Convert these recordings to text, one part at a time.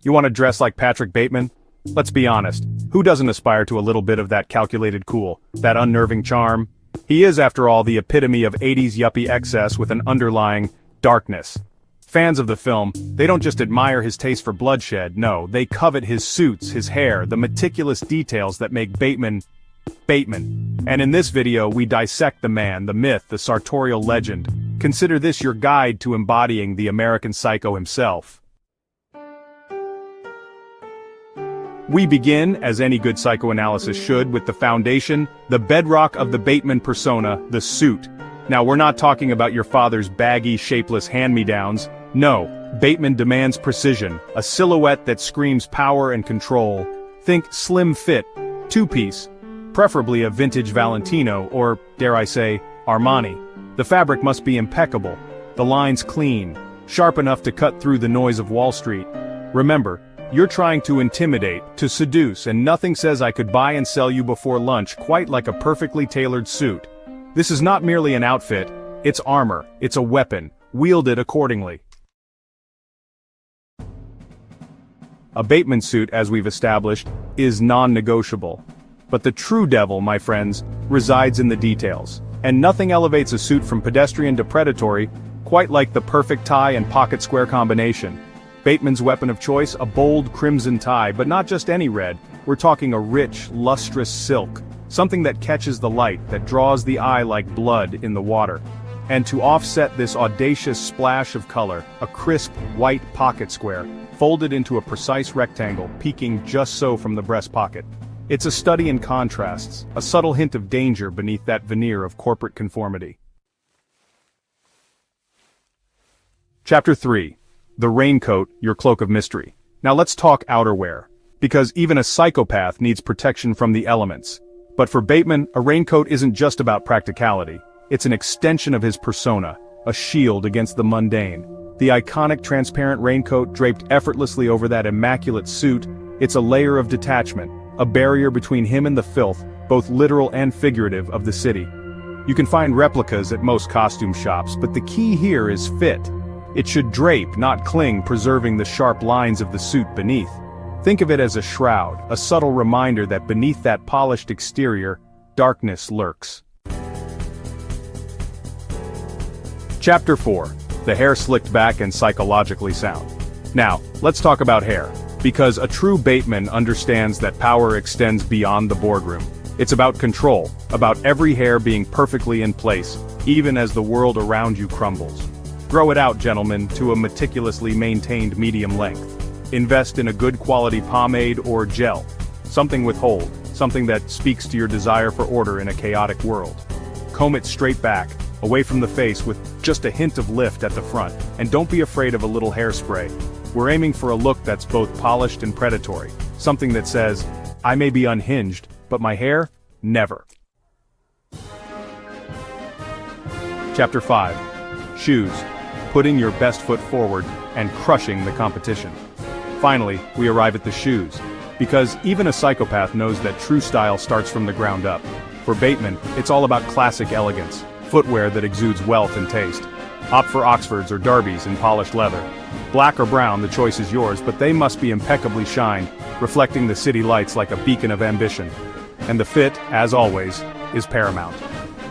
You want to dress like Patrick Bateman? Let's be honest, who doesn't aspire to a little bit of that calculated cool, that unnerving charm? He is, after all, the epitome of 80s yuppie excess with an underlying darkness. Fans of the film, they don't just admire his taste for bloodshed, no, they covet his suits, his hair, the meticulous details that make Bateman. And in this video, we dissect the man, the myth, the sartorial legend. Consider this your guide to embodying the American psycho himself. We begin, as any good psychoanalysis should, with the foundation, the bedrock of the Bateman persona, the suit. Now, we're not talking about your father's baggy, shapeless hand-me-downs. No, Bateman demands precision, a silhouette that screams power and control. Think slim fit, two-piece, preferably a vintage Valentino or, dare I say, Armani. The fabric must be impeccable, the lines clean, sharp enough to cut through the noise of Wall Street. Remember, you're trying to intimidate, to seduce, and nothing says I could buy and sell you before lunch quite like a perfectly tailored suit. This is not merely an outfit, it's armor, it's a weapon, wielded accordingly. A Bateman suit, as we've established, is non-negotiable. But the true devil, my friends, resides in the details. And nothing elevates a suit from pedestrian to predatory, quite like the perfect tie and pocket square combination. Bateman's weapon of choice, a bold crimson tie, but not just any red, we're talking a rich, lustrous silk. Something that catches the light, that draws the eye like blood in the water. And to offset this audacious splash of color, a crisp, white pocket square, folded into a precise rectangle, peeking just so from the breast pocket. It's a study in contrasts, a subtle hint of danger beneath that veneer of corporate conformity. Chapter 3. The Raincoat, Your Cloak of Mystery. Now let's talk outerwear. Because even a psychopath needs protection from the elements. But for Bateman, a raincoat isn't just about practicality. It's an extension of his persona, a shield against the mundane. The iconic transparent raincoat draped effortlessly over that immaculate suit, it's a layer of detachment, a barrier between him and the filth, both literal and figurative, of the city. You can find replicas at most costume shops, but the key here is fit. It should drape, not cling, preserving the sharp lines of the suit beneath. Think of it as a shroud, a subtle reminder that beneath that polished exterior, darkness lurks. Chapter 4. The hair slicked back and psychologically sound. Now, let's talk about hair. Because a true Bateman understands that power extends beyond the boardroom. It's about control, about every hair being perfectly in place, even as the world around you crumbles. Grow it out, gentlemen, to a meticulously maintained medium length. Invest in a good quality pomade or gel. Something with hold, something that speaks to your desire for order in a chaotic world. Comb it straight back, away from the face with just a hint of lift at the front, and don't be afraid of a little hairspray. We're aiming for a look that's both polished and predatory, something that says, I may be unhinged, but my hair, never. Chapter 5. Shoes. Putting your best foot forward and crushing the competition. Finally, we arrive at the shoes. Because even a psychopath knows that true style starts from the ground up. For Bateman, it's all about classic elegance, footwear that exudes wealth and taste. Opt for Oxfords or Darbys in polished leather. Black or brown, the choice is yours, but they must be impeccably shined, reflecting the city lights like a beacon of ambition. And the fit, as always, is paramount.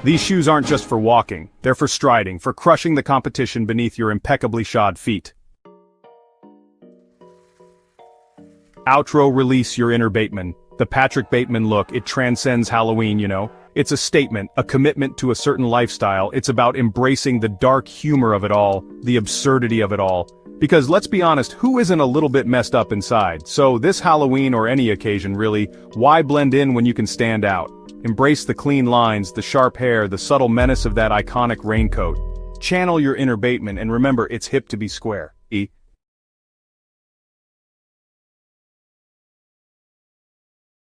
These shoes aren't just for walking, they're for striding, for crushing the competition beneath your impeccably shod feet. Outro. Release your inner Bateman. The Patrick Bateman look, it transcends Halloween, you know. It's a statement, a commitment to a certain lifestyle. It's about embracing the dark humor of it all, the absurdity of it all. Because let's be honest, who isn't a little bit messed up inside? So this Halloween or any occasion really, why blend in when you can stand out? Embrace the clean lines, the sharp hair, the subtle menace of that iconic raincoat. Channel your inner Bateman and remember it's hip to be square.